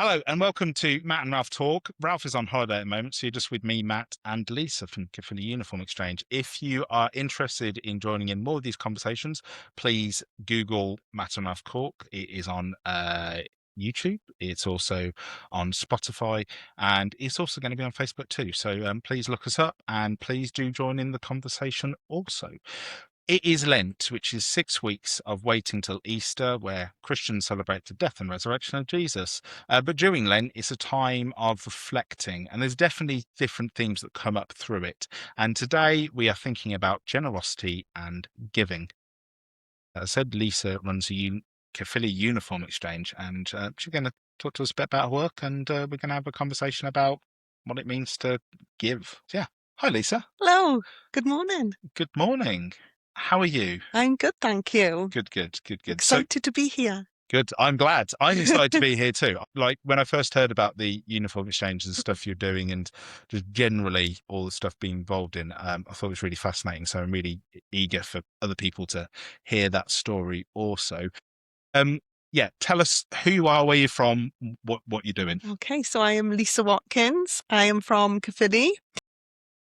Hello and welcome to Matt and Ralph Talk. Ralph is on holiday at the moment, so you're just with me, Matt, and Lisa from Caerphilly Uniform Exchange. If you are interested in joining in more of these conversations, please Google Matt and Ralph Talk. It is on YouTube. It's also on Spotify, and it's also going to be on Facebook too. So please look us up and please do join in the conversation also. It is Lent, which is 6 weeks of waiting till Easter, where Christians celebrate the death and resurrection of Jesus. But during Lent, it's a time of reflecting, and there's definitely different themes that come up through it. And today we are thinking about generosity and giving. As I said, Lisa runs a Caerphilly Uniform Exchange, and she's going to talk to us a bit about her work, and we're going to have a conversation about what it means to give. So, yeah. Hi, Lisa. Hello, good morning. Good morning. How are you? I'm good, thank you. Good. So Excited to be here. good. I'm glad. I'm excited to be here too. Like when I first heard about the uniform exchange and stuff you're doing and just generally all the stuff being involved in, I thought it was really fascinating. So I'm really eager for other people to hear that story also. Yeah, tell us who you are, where you're from, what you're doing. Okay, so I am Lisa Watkins. I am from Caerphilly.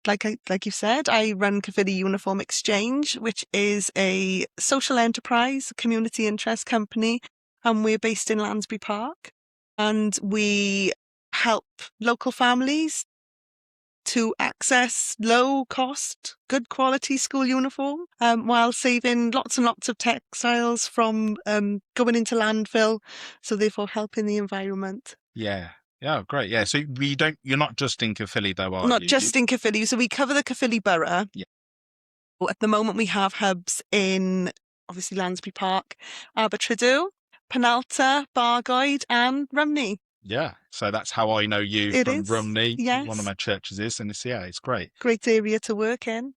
Like you said, I run Caerphilly Uniform Exchange, which is a social enterprise, community interest company, and we're based in Lansbury Park. And we help local families to access low cost, good quality school uniform, while saving lots and lots of textiles from going into landfill, so therefore helping the environment. Yeah. Yeah, great. Yeah. So you're not just in Caerphilly though, are Not you? just in Caerphilly, so we cover the Caerphilly borough. Yeah. At the moment we have hubs in, obviously, Lansbury Park, Abertradew, Penalta, Bargoed and Rumney. Yeah. So that's how I know you It from is, Rumney. yes. One of my churches is, and it's great. Great area to work in.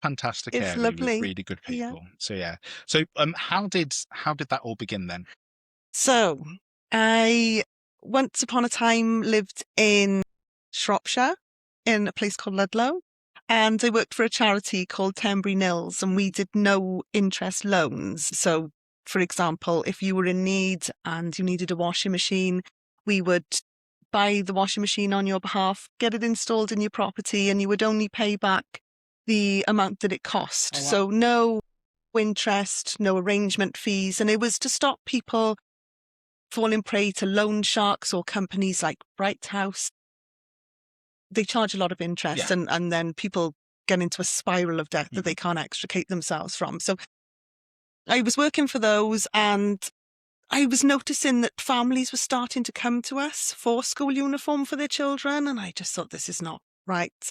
Fantastic It's area with lovely. really good Yeah. people. So yeah. So how did that all begin then? So I once upon a time lived in Shropshire in a place called Ludlow, and I worked for a charity called Tenbury Nils, and we did no interest loans. So, for example, if you were in need and you needed a washing machine, we would buy the washing machine on your behalf, get it installed in your property, and you would only pay back the amount that it cost. Oh, wow. So no interest, no arrangement fees, and it was to stop people falling prey to loan sharks or companies like Bright House. They charge a lot of interest, Yeah. and then people get into a spiral of debt that they can't extricate themselves from. So I was working for those, and I was noticing that families were starting to come to us for school uniform for their children, and I just thought, this is not right.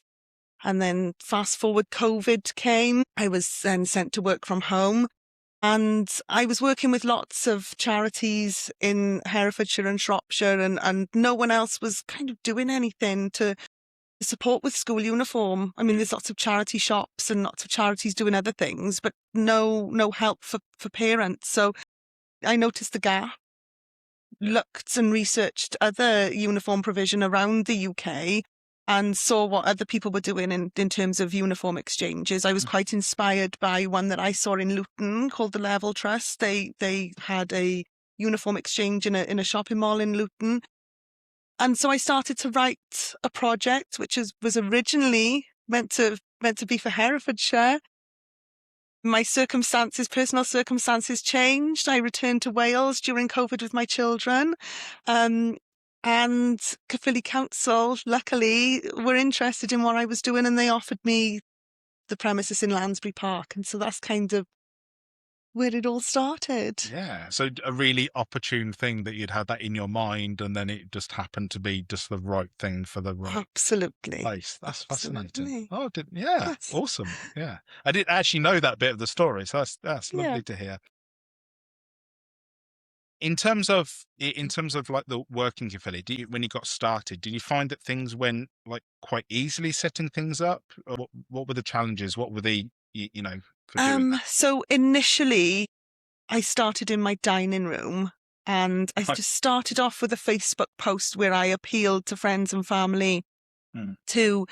And then fast forward, COVID came. I was then sent to work from home. And I was working with lots of charities in Herefordshire and Shropshire, and no one else was kind of doing anything to support with school uniform. I mean, there's lots of charity shops and lots of charities doing other things, but no help for parents. So I noticed the gap, looked and researched other uniform provision around the UK, and saw what other people were doing in terms of uniform exchanges. I was quite inspired by one that I saw in Luton called the Level Trust. They had a uniform exchange in a shopping mall in Luton. And so I started to write a project which was originally meant to be for Herefordshire. My personal circumstances changed. I returned to Wales during COVID with my children. And Caerphilly Council, luckily, were interested in what I was doing, and they offered me the premises in Lansbury Park. And so that's kind of where it all started. Yeah. So a really opportune thing that you'd had that in your mind and then it just happened to be just the right thing for the right Absolutely. place. That's fascinating. Absolutely. Oh, yeah, Yes. awesome. Yeah. I didn't actually know that bit of the story, so that's Yeah. lovely to hear. In terms of like the working Caerphilly, when you got started, did you find that things went like quite easily setting things up? Or what were the challenges? What were for doing that? So initially I started in my dining room, and I Right. just started off with a Facebook post where I appealed to friends and family Mm. to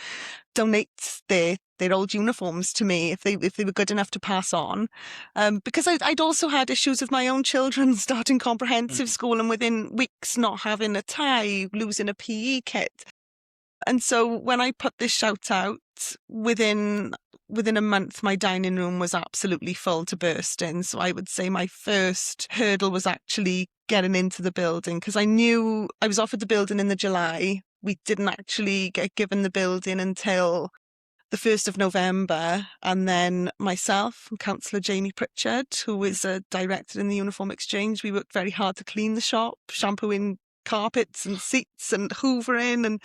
donate their their old uniforms to me if they were good enough to pass on. Because I'd also had issues with my own children starting comprehensive school and within weeks not having a tie, losing a PE kit. And so when I put this shout out, within a month, my dining room was absolutely full to bursting. So I would say my first hurdle was actually getting into the building, because I knew I was offered the building in the July. We didn't actually get given the building until the 1st of November. And then myself and Councillor Jamie Pritchard, who is a director in the Uniform Exchange, we worked very hard to clean the shop, shampooing carpets and seats and hoovering and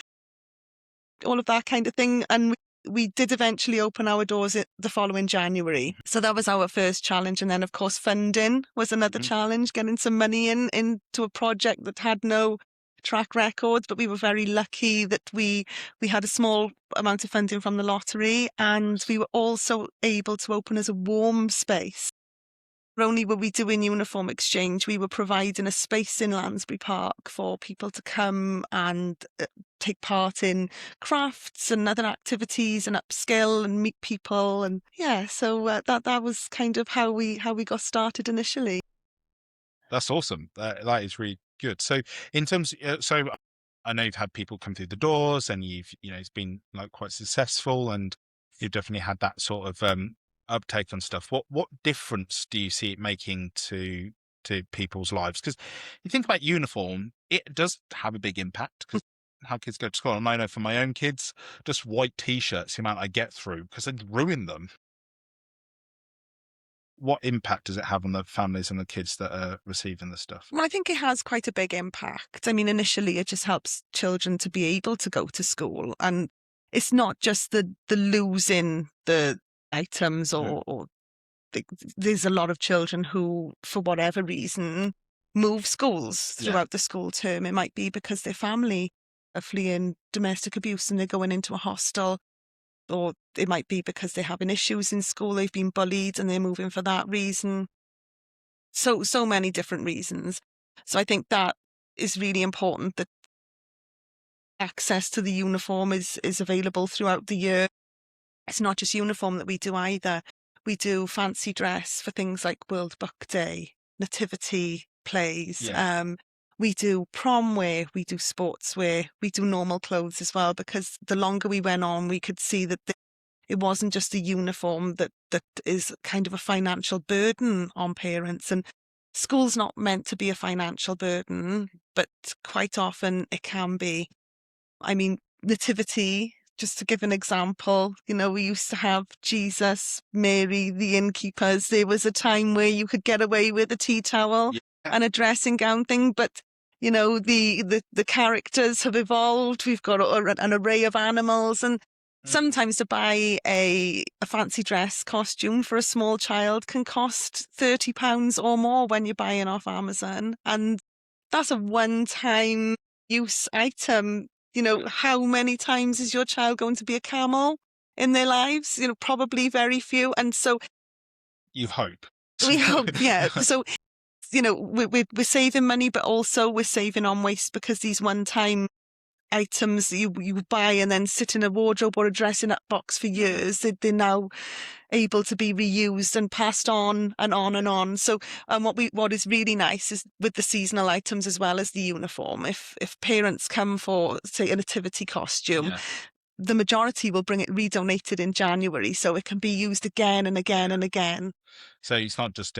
all of that kind of thing. And we did eventually open our doors the following January. So that was our first challenge. And then, of course, funding was another challenge, getting some money into a project that had no track record. But we were very lucky that we had a small amount of funding from the lottery, and we were also able to open as a warm space. Not only were we doing uniform exchange, we were providing a space in Lansbury Park for people to come and take part in crafts and other activities and upskill and meet people. And yeah, so that was kind of how we got started initially. That's awesome. That is really good. So in terms, so I know you've had people come through the doors, and it's been like quite successful, and you've definitely had that sort of uptake on stuff. What difference do you see it making to people's lives? Because you think about uniform, it does have a big impact, because how kids go to school. And I know for my own kids, just white t-shirts, the amount I get through, because they ruin them. What impact does it have on the families and the kids that are receiving the stuff? Well, I think it has quite a big impact. I mean, initially it just helps children to be able to go to school. And it's not just the losing the items or there's a lot of children who, for whatever reason, move schools throughout the school term. It might be because their family are fleeing domestic abuse and they're going into a hostel. Or it might be because they're having issues in school, they've been bullied and they're moving for that reason. So many different reasons. So I think that is really important, that access to the uniform is available throughout the year. It's not just uniform that we do either. We do fancy dress for things like World Book Day, nativity plays. We do prom wear, we do sports wear, we do normal clothes as well, because the longer we went on, we could see that it wasn't just a uniform that is kind of a financial burden on parents. And school's not meant to be a financial burden, but quite often it can be. I mean, nativity, just to give an example, we used to have Jesus, Mary, the innkeepers. There was a time where you could get away with a tea towel and a dressing gown thing, but the characters have evolved. We've got an array of animals, and sometimes to buy a fancy dress costume for a small child can cost £30 or more when you're buying off Amazon. And that's a one-time use item. How many times is your child going to be a camel in their lives? Probably very few. And so you hope. We hope, yeah. So, we're saving money, but also we're saving on waste, because these one-time items you buy and then sit in a wardrobe or a dressing up box for years, they're now able to be reused and passed on and on and on. So what is really nice is with the seasonal items as well as the uniform, if parents come for, say, a nativity costume, the majority will bring it redonated in January, so it can be used again and again and again. So it's not just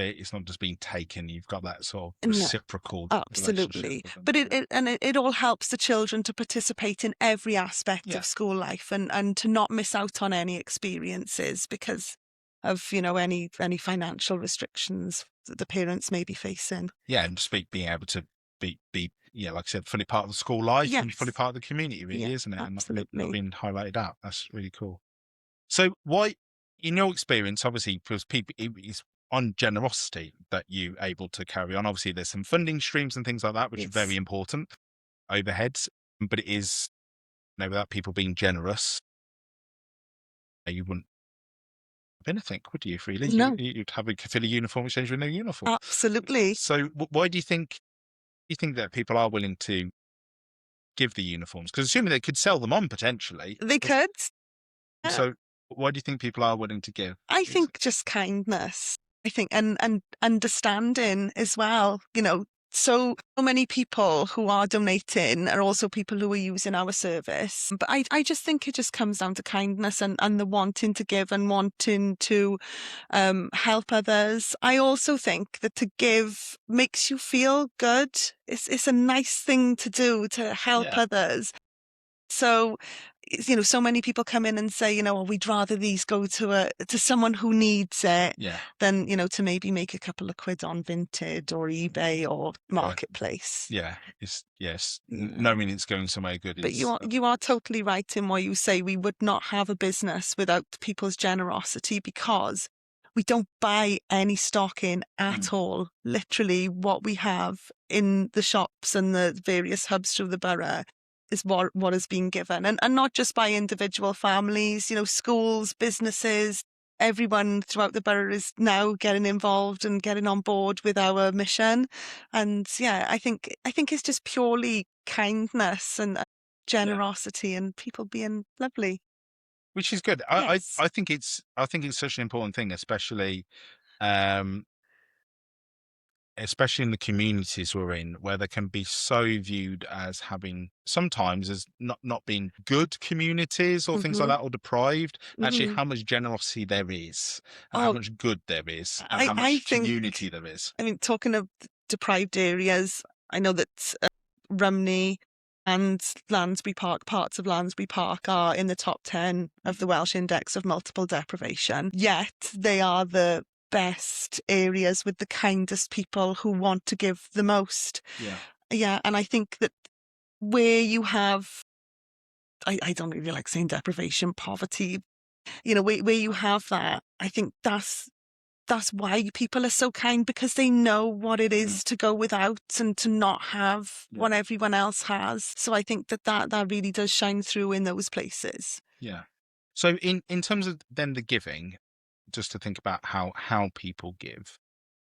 being taken. You've got that sort of reciprocal absolutely. But it all helps the children to participate in every aspect of school life and to not miss out on any experiences because of any financial restrictions that the parents may be facing. Yeah, and just being able to be like I said, fully part of the school life and fully part of the community, really, isn't it? Absolutely. And not being highlighted out. That's really cool. So why, in your experience, obviously, because it's on generosity that you're able to carry on. Obviously, there's some funding streams and things like that, which are very important, overheads, but it is, without people being generous, you wouldn't have anything, would you, really? No. You'd have a Caerphilly Uniform Exchange with no uniform. Absolutely. So why do you think that people are willing to give the uniforms? Because assuming they could sell them on potentially. They could. So Why do you think people are willing to give? I Is think just kindness. I think and understanding as well. So many people who are donating are also people who are using our service. But I just think it just comes down to kindness and the wanting to give and wanting to help others. I also think that to give makes you feel good. It's a nice thing to do to help yeah, others. So, so many people come in and say, "Oh, we'd rather these go to someone who needs it yeah, than, to maybe make a couple of quid on Vinted or eBay or yeah, Marketplace." yeah. It's yes, Yeah. knowing it's going somewhere good But you is are you are totally right in what you say. We would not have a business without people's generosity because we don't buy any stock in mm, at all. Literally, what we have in the shops and the various hubs through the borough is what has been given, and not just by individual families. Schools, businesses. Everyone throughout the borough is now getting involved and getting on board with our mission. And yeah, I think it's just purely kindness and yeah, generosity and people being lovely. which is good. Yes. I think it's such an important thing, um, especially in the communities we're in, where they can be so viewed as having sometimes as not being good communities or things like Mhm. that, or deprived. Actually, Mhm. how much generosity there is, and how Oh, much good there is, and I how I much think community there is. I mean, talking of deprived areas, I know that Rumney and Lansbury Park, parts of Lansbury Park, are in the top 10 of the Welsh Index of Multiple Deprivation. Yet they are the best areas with the kindest people who want to give the most. Yeah, Yeah, and I think that where you have, I don't really like saying deprivation, poverty, where you have that, I think that's why people are so kind because they know what it mm, is to go without and to not have yeah, what everyone else has. So I think that really does shine through in those places. yeah. So in terms of then the giving, just to think about how people give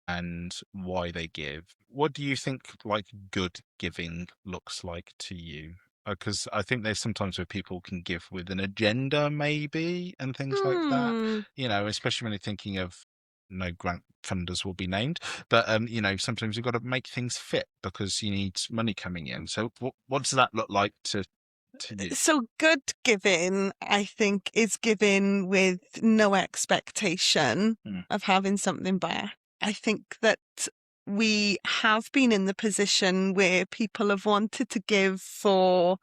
and why they give. What do you think like good giving looks like to you? Because I think there's sometimes where people can give with an agenda, maybe, and things like that. Hmm. Especially when you're thinking of no grant funders will be named, but sometimes you've got to make things fit because you need money coming in. So what does that look like to you? So good giving, I think, is giving with no expectation Mm, of having something back. I think that we have been in the position where people have wanted to give for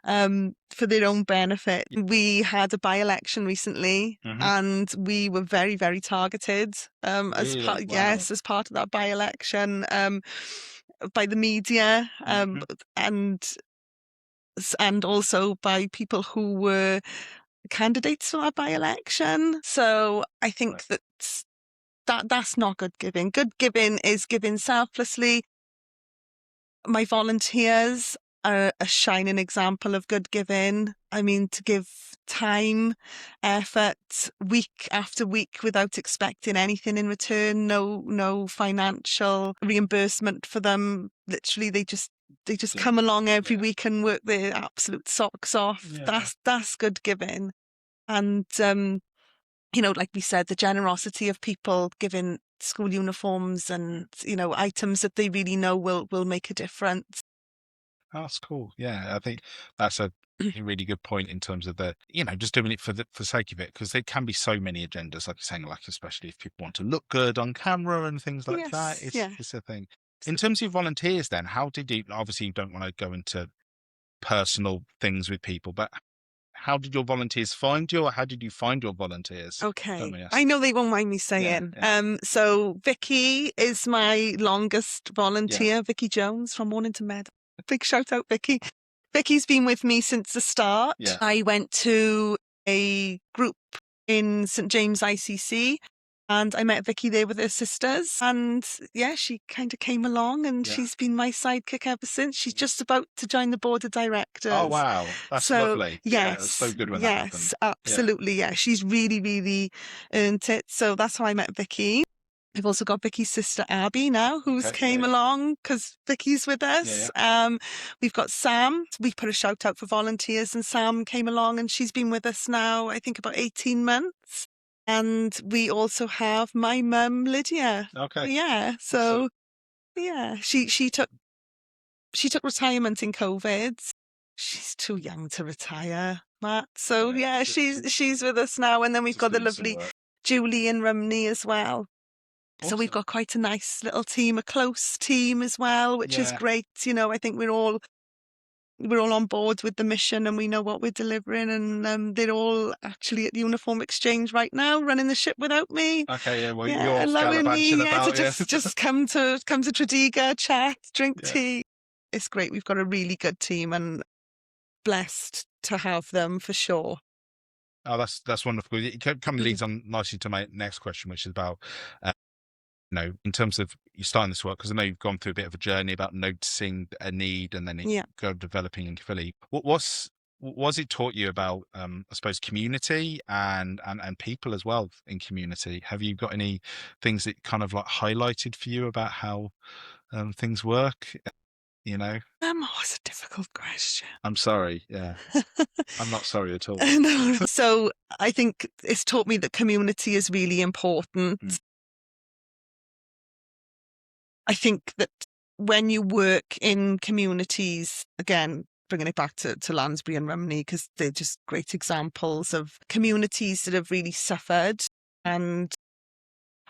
their own benefit. yeah. We had a by-election recently Hmm. and we were very, very targeted as Really? part, Wow. yes, as part of that by-election by the media Hmm. and and also by people who were candidates for that by-election. So I Right. think that's not good giving. Good giving is giving selflessly. My volunteers are a shining example of good giving. I mean, to give time, effort, week after week without expecting anything in return, no financial reimbursement for them. Literally, they just Yeah. come along every Yeah. week and work their absolute socks off. Yeah. That's good giving. And like we said, the generosity of people giving school uniforms and, items that they really know will make a difference. That's cool. Yeah, I think that's a really good point in terms of just doing it for the sake of it, because there can be so many agendas, like you're saying, like especially if people want to look good on camera and things like that. Yes, yeah. It's a thing. In terms of volunteers, then, how did you? Obviously, you don't want to go into personal things with people, but how did your volunteers find you, or how did you find your volunteers? Don't Okay. me I ask. know they won't mind me Yeah, saying. yeah, So Vicky is my longest yeah, volunteer, Vicky Jones from Mornington Med. Big shout out, Vicky. Vicky's been with me since the start. yeah, I went to a group in St James ICC and I met Vicky there with her sisters. And yeah, she kind of came along and yeah. she's been my sidekick ever since. She's just about to join the board of Oh directors. wow, that's So lovely. Yeah, it's so yes, good when that yes, happens. Yeah. absolutely. Yeah, she's really, really earned it. So that's how I met Vicky. I've also got Vicky's sister Abby now, who's Okay. Yeah. came Yeah. along because Vicky's with Yeah. us. Yeah. We've got Sam. We put a shout out for volunteers, and Sam came along, and she's been with us now, I think, about 18 months. And we also have my mum, Lydia. Okay. Yeah. Excellent. So yeah, she took retirement in COVID. She's too young to retire, Matt. So Yeah. yeah, she's with us now, and then we've Just got the doing some lovely work. Julie and Rumney as well. So we've Awesome. got quite a nice little team, a close team as well, which is Yeah. great. I think we're all on board with the mission, and we know what we're delivering. And they're all actually at the Uniform Exchange right now, running the ship without me. Okay. Yeah. Well, Yeah, you're allowing gallivanting me, to about. Yeah. just come to Tredegar, chat, drink Yeah. tea. It's great. We've got a really good team, and blessed to have them for sure. Oh, that's wonderful. It kind of Mm. leads on nicely to my next question, which is about, in terms of you starting this work, because I know you've gone through a bit of a journey about noticing a need and then it Yeah. go developing in Caerphilly. Was it taught you about, I suppose, community and people as well in community? Have you got any things that kind of like highlighted for you about how things work? You know, Oh, it's a difficult question. I'm sorry. Yeah, I'm not sorry at all. No. So I think it's taught me that community is really important. Mm. I think that when you work in communities, again, bringing it back to Lansbury and Rumney, because they're just great examples of communities that have really suffered and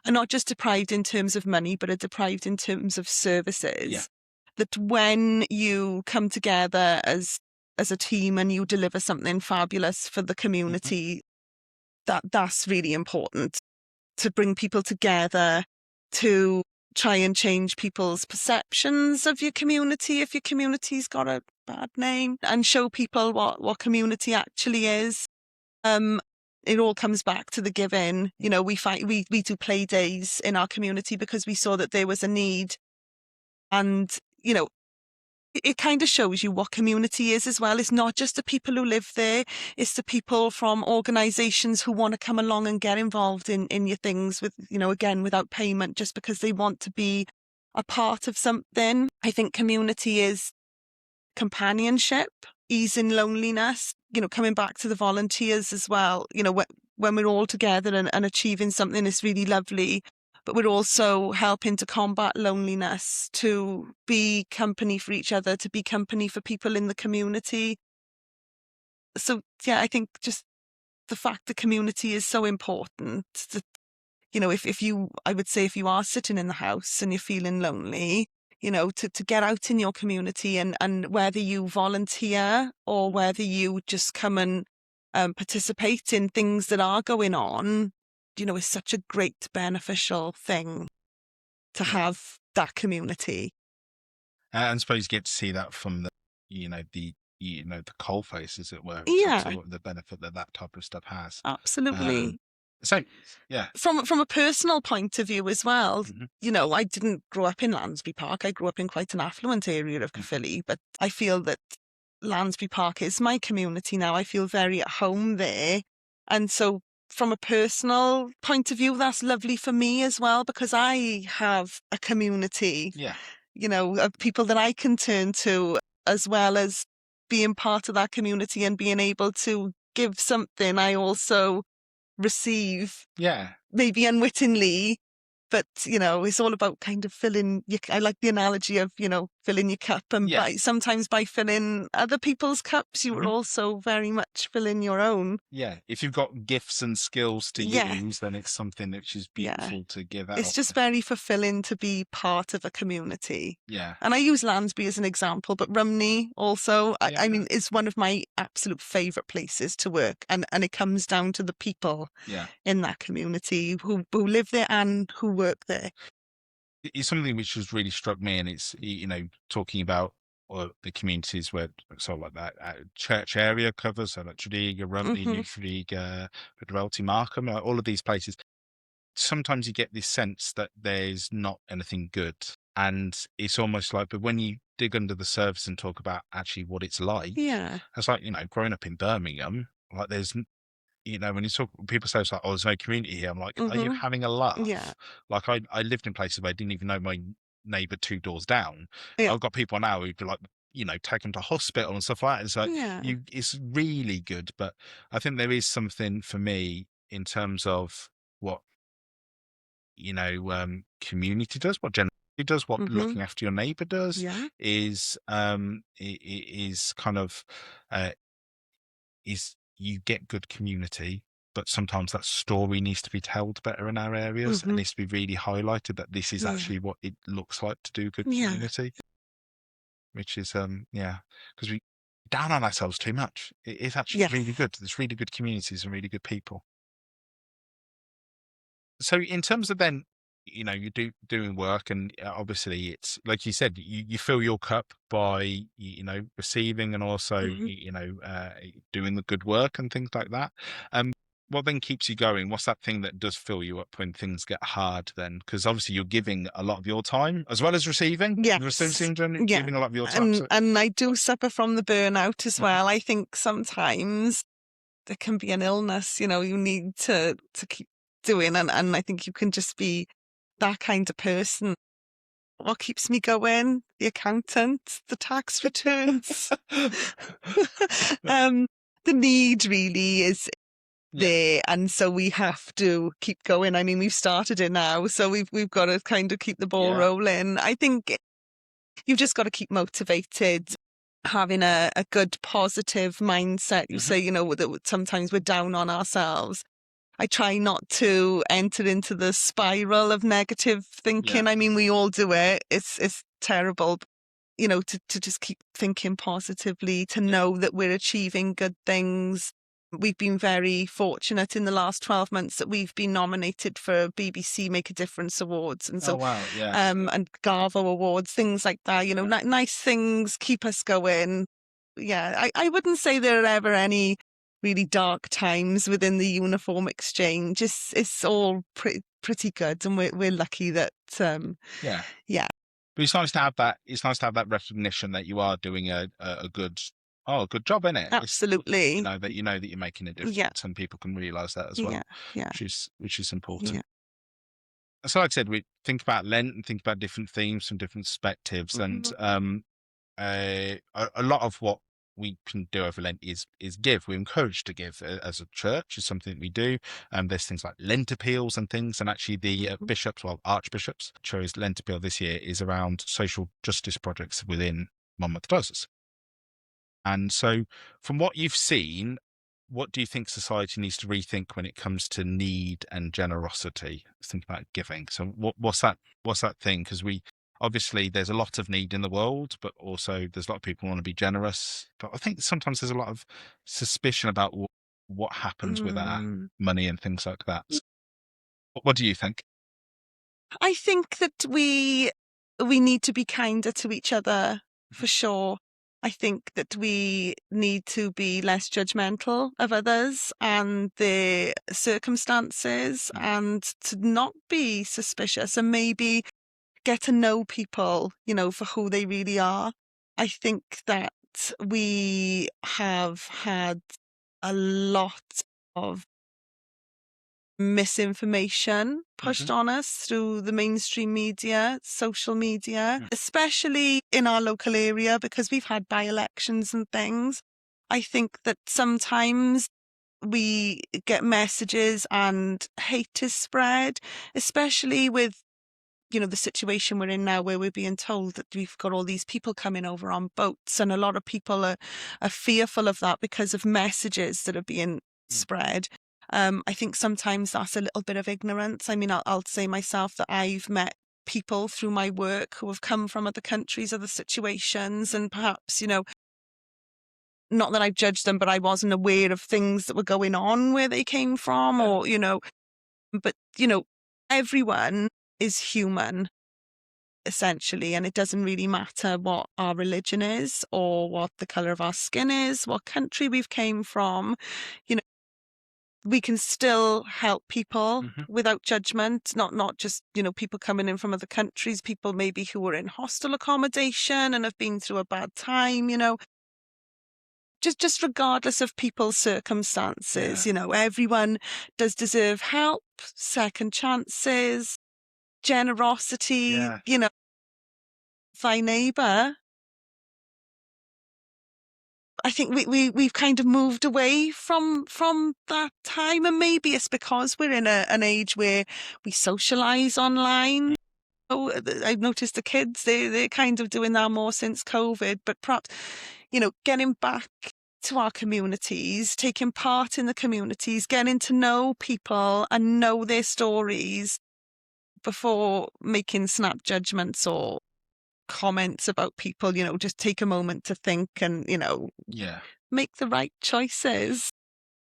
are not just deprived in terms of money, but are deprived in terms of Yeah. services. That when you come together as a team and you deliver something fabulous for the Hmm. community, that's really important, to bring people together, to try and change people's perceptions of your community if your community's got a bad name, and show people what community actually is. Um, it all comes back to the giving. We do play days in our community because we saw that there was a need, and you know it kind of shows you what community is as well. It's not just the people who live there, it's the people from organisations who want to come along and get involved in your things with, again, without payment, just because they want to be a part of something. I think community is companionship, easing loneliness, coming back to the volunteers as well. When we're all together and achieving something is really lovely, but we're also helping to combat loneliness, to be company for each other, to be company for people in the community. So, yeah, I think just the fact that community is so important that, I would say if you are sitting in the house and you're feeling lonely, to get out in your community, and whether you volunteer or whether you just come and participate in things that are going on, is such a great beneficial thing to Yeah. have that community. And I suppose you get to see that from the coal face, as it were. It's Yeah, obviously what the benefit that type of stuff has. Um, absolutely. so yeah. From a personal point of view as well, Hmm. I didn't grow up in Lansbury Park. I grew up in quite an affluent area of Caerphilly, but I feel that Lansbury Park is my community now. I feel very at home there. And so from a personal point of view, that's lovely for me as well, because I have a community, Yeah. of people that I can turn to, as well as being part of that community and being able to give something. I also receive, Yeah. maybe unwittingly, but it's all about kind of filling your, I like the analogy of, filling your cup, and Yeah. sometimes by filling other people's cups, you are Hmm. also very much filling your own. Yeah. If you've got gifts and skills to Yeah. use, then it's something which is Yeah. beautiful to give It's out. just very fulfilling to be part of a community. Yeah. And I use Lansbury as an example, but Rumney also, I, Yeah. I mean, is one of my absolute favourite places to work. And it comes down to the people Yeah. in that community who live there and who work there. It's something which has really struck me, and it's talking about the communities where sort of like that church area covers, so like Tredegar, Rumney, Hmm. New Tredegar, Pedrelty, Markham, all of these places. Sometimes you get this sense that there's not anything good, and it's almost like, but when you dig under the surface and talk about actually what it's like, Yeah. it's like growing up in Birmingham, like when you talk, people say it's like, "Oh, there's no community here." I'm like, "Are you Mhm. having a laugh?" Yeah. Like, I lived in places where I didn't even know my neighbor 2 doors down. Yeah. I've got people now who'd be like, take them to hospital and stuff like that. It's like, Yeah. it's really good, but I think there is something for me in terms of what, community does, what generosity does, what Mhm. looking after your neighbor does, Yeah. is, is kind of, uh is you get good community, but sometimes that story needs to be told better in our areas and Mhm. needs to be really highlighted that this is Yeah. actually what it looks like to do good Yeah. community, which is, yeah, because we down on ourselves too much. It is actually really Yes. good. There's really good communities and really good people. So in terms of then, you doing work, and obviously it's like you said, you fill your cup by receiving and also Mhm. doing the good work and things like that. What then keeps you going? What's that thing that does fill you up when things get hard? Then, because obviously you're giving a lot of your time as well as receiving, Yes. Yeah. giving a lot of your time. And So and I do suffer from the burnout as Mhm. well. I think sometimes there can be an illness, you need to keep doing, and I think you can just be that kind of person. What keeps me going? The accountant, the tax returns. Um, the need really is Yeah. there, and so we have to keep going. I mean, we've started it now, so we've got to kind of keep the ball Yeah. rolling. I think you've just got to keep motivated, having a good positive mindset. You Hmm. say, that sometimes we're down on ourselves. I try not to enter into the spiral of negative Yeah. thinking. I mean, we all do it. It's terrible. To just keep thinking positively, to Yeah. know that we're achieving good things. We've been very fortunate in the last 12 months that we've been nominated for BBC Make a Difference Awards. And Oh so, wow. Yeah. and Garvo Awards, things like that, Yeah. nice things keep us going. Yeah, I wouldn't say there are ever any really dark times within the Uniform Exchange. It's all pretty good. And we're lucky that, Yeah. yeah, But it's nice to have that. It's nice to have that recognition that you are doing a good, a good job in it. It's absolutely. that that you're making a Yeah. difference, and people can realise that as Yeah, well, yeah, which is important. yeah. So, like I said, we think about Lent and think about different themes from different perspectives, and Mhm, a lot of what we can do over Lent is give. We're encouraged to give as a church. Is something that we do. There's things like Lent appeals and things, and actually the mhm, bishops, well, archbishops, chose Lent appeal this year is around social justice projects within Monmouth diocese. And so, from what you've seen, what do you think society needs to rethink when it comes to need and generosity? Think about giving. So, what's that thing? Because we obviously there's a lot of need in the world, but also there's a lot of people who want to be generous. But I think sometimes there's a lot of suspicion about what happens with our mm. money and things like that. What do you think? I think that we need to be kinder to each other for sure. I think that we need to be less judgmental of others and their circumstances, Mhm. and to not be suspicious, and maybe get to know people, for who they really are. I think that we have had a lot of misinformation pushed Mhm. on us through the mainstream media, social media, Mhm. especially in our local area because we've had by-elections and things. I think that sometimes we get messages and hate is spread, especially with the situation we're in now where we're being told that we've got all these people coming over on boats, and a lot of people are fearful of that because of messages that are being spread. I think sometimes that's a little bit of ignorance. I mean, I'll say myself that I've met people through my work who have come from other countries, other situations, and perhaps, not that I've judged them, but I wasn't aware of things that were going on where they came from, Yeah. or, but, everyone is human essentially, and it doesn't really matter what our religion is or what the color of our skin is, what country we've came from. You know, we can still help people Mhm. without judgment, not just, people coming in from other countries, people maybe who are in hostel accommodation and have been through a bad time. just regardless of people's circumstances, Yeah. everyone does deserve help, second chances, generosity, Yeah. thy neighbour. I think we've kind of moved away from that time, and maybe it's because we're in an age where we socialise online. Oh, I've noticed the kids, they're kind of doing that more since COVID, but perhaps, getting back to our communities, taking part in the communities, getting to know people and know their stories before making snap judgments or comments about people, just take a moment to think and, Yeah. make the right choices.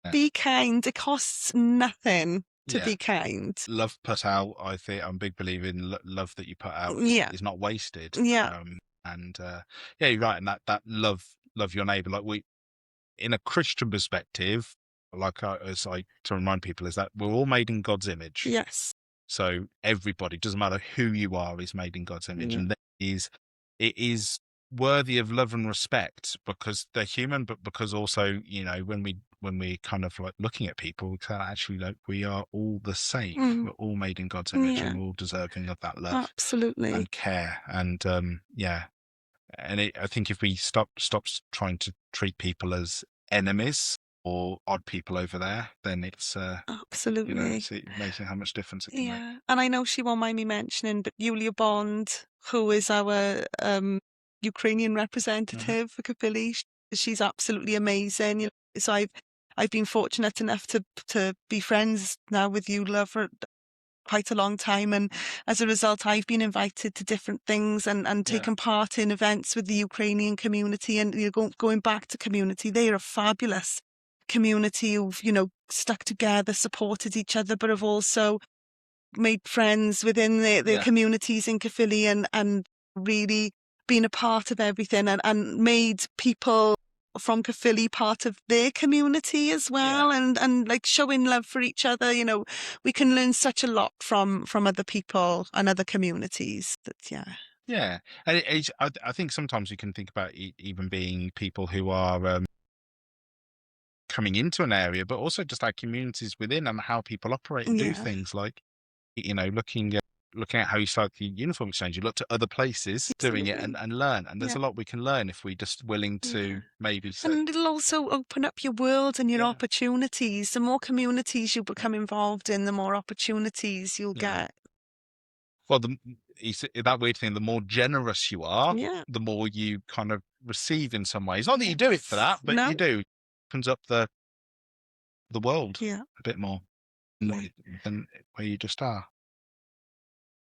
Yeah. Be kind. It costs nothing to Yeah. be kind. Love put out, I think I'm a big believer in love that you put out Yeah. is not wasted. Yeah. And yeah, you're right. And that love your neighbor, like in a Christian perspective, like as I to remind people, is that we're all made in God's image. Yes. So everybody, doesn't matter who you are, is made in God's image, Yeah. and it is worthy of love and respect because they're human, but because also, when we kind of like looking at people, we can actually like we are all the same. Mm. We're all made in God's image, and Yeah. we're all deserving of that love Absolutely. and care. And yeah, and I think if we stops trying to treat people as enemies or odd people over there, then it's Absolutely. it's amazing how much difference it can make. Yeah. And I know she won't mind me mentioning, but Yulia Bond, who is our Ukrainian Hmm. representative for Caerphilly, she's absolutely amazing. So I've been fortunate enough to be friends now with Yulia for quite a long time, and as a result I've been invited to different things and Yeah, taken part in events with the Ukrainian community, and going back to community, they are a fabulous community who've stuck together, supported each other, but have also made friends within the yeah, communities in Caerphilly, and really been a part of everything, and made people from Caerphilly part of their community as yeah, well, and like showing love for each other. We can learn such a lot from other people and other communities. Yeah. yeah. And I think sometimes we can think about even being people who are coming into an area, but also just our communities within and how people operate and do Yeah. things. Like looking at how you started the uniform exchange, you looked at other places doing it Absolutely. and learn. And there's Yeah. a lot we can learn if we just willing Yeah. to maybe say, And it'll also open up your world and your yeah, opportunities. The more communities you become involved in, the more opportunities you'll yeah. get. Well, that weird thing, the more generous you are, Yeah. the more you kind of receive in some ways. Not that you do it for Yes. that, but you No. do. Opens up the world Yeah. a bit more than Yeah. than where you just are.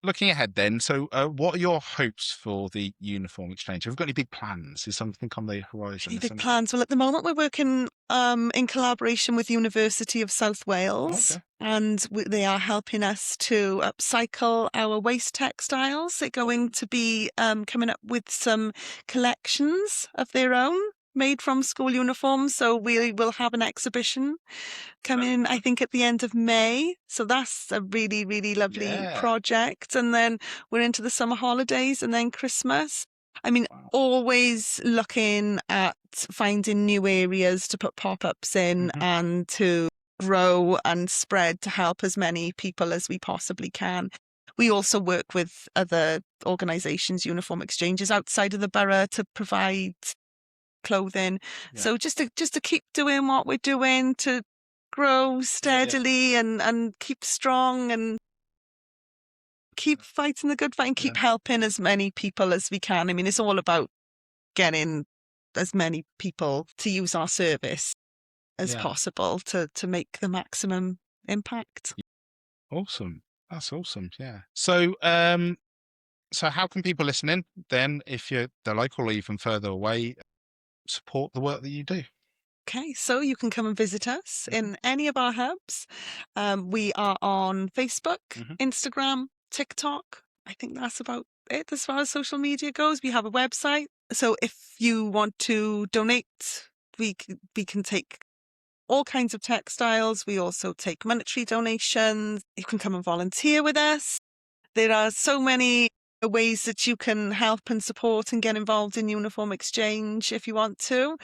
Looking ahead then, so what are your hopes for the uniform exchange? Have you got any big plans? Is something on the horizon? Any Is big anything? plans? Well, at the moment we're working in collaboration with University of South Wales, Okay. and they are helping us to upcycle our waste textiles. They're going to be coming up with some collections of their own made from school uniforms. So we will have an exhibition coming, I think, at the end of May. So that's a really, really lovely Yeah. project. And then we're into the summer holidays and then Christmas. I mean, Wow. always looking at finding new areas to put pop-ups in Hmm. and to grow and spread to help as many people as we possibly can. We also work with other organisations, uniform exchanges outside of the borough, to provide clothing. Yeah. So just to keep doing what we're doing, to grow Yeah. Yeah. steadily and keep strong and keep fighting the good fight and Yeah. keep helping as many people as we can. I mean, it's all about getting as many people to use our service as Yeah. possible to make the maximum impact. Awesome. That's awesome. Yeah. So, so how can people listening then, if they're local or even further away, support the work that you do? Okay, so you can come and visit us Mhm. in any of our hubs. We are on Facebook, Mhm. Instagram, TikTok. I think that's about it as far as social media goes. We have a website. So if you want to donate, we can take all kinds of textiles. We also take monetary donations. You can come and volunteer with us. There are so many ways that you can help and support and get involved in uniform exchange if you want to.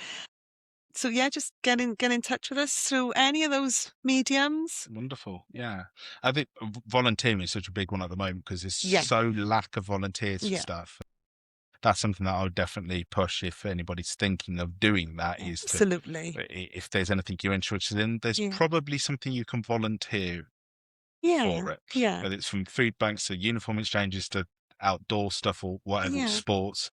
So yeah, just get in touch with us through any of those mediums. Wonderful. Yeah. I think volunteering is such a big one at the moment because there's Yeah, so lack of volunteers for yeah, stuff. That's something that I would definitely push if anybody's thinking of doing that, is to, absolutely. if there's anything you're interested in, there's Yeah, probably something you can volunteer yeah, for it, yeah, whether it's from food banks to uniform exchanges to outdoor stuff or whatever, yeah. sports.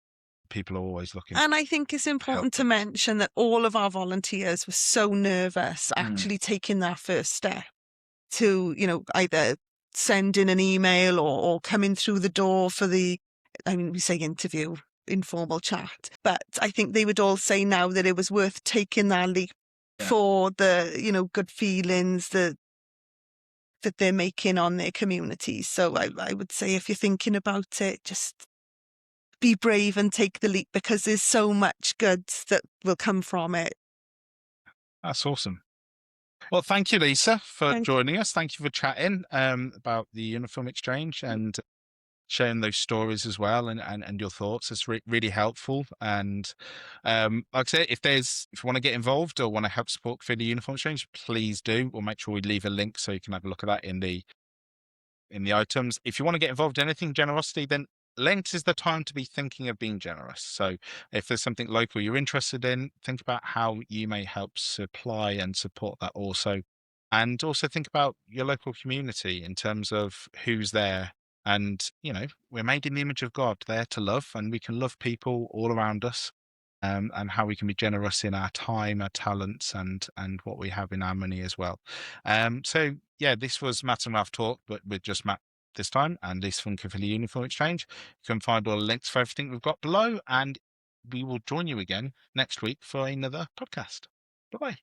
People are always looking And I think it's for help important to with. mention that all of our volunteers were so nervous Mm. actually taking that first step to, either send in an email or coming through the door for the, I mean, we say interview, informal chat. But I think they would all say now that it was worth taking that leap Yeah. for the, good feelings that they're making on their communities. So I would say if you're thinking about it, just be brave and take the leap because there's so much good that will come from it. That's awesome. Well, thank you, Lisa, for Thank joining us. Thank you for chatting about the uniform exchange and sharing those stories as well, and your thoughts. It's really helpful. And like I say, if you want to get involved or want to help support for the uniform exchange, please do. We'll make sure we leave a link so you can have a look at that in the items. If you want to get involved in anything generosity, then Lent is the time to be thinking of being generous. So if there's something local you're interested in, think about how you may help supply and support that also. And also think about your local community in terms of who's there. And, we're made in the image of God, there to love, and we can love people all around us. And how we can be generous in our time, our talents, and what we have in our money as well. So yeah, this was Matt and Ralph talk, but with just Matt this time, and Lisa from Caerphilly Uniform Exchange. You can find all the links for everything we've got below, and we will join you again next week for another podcast. Bye bye.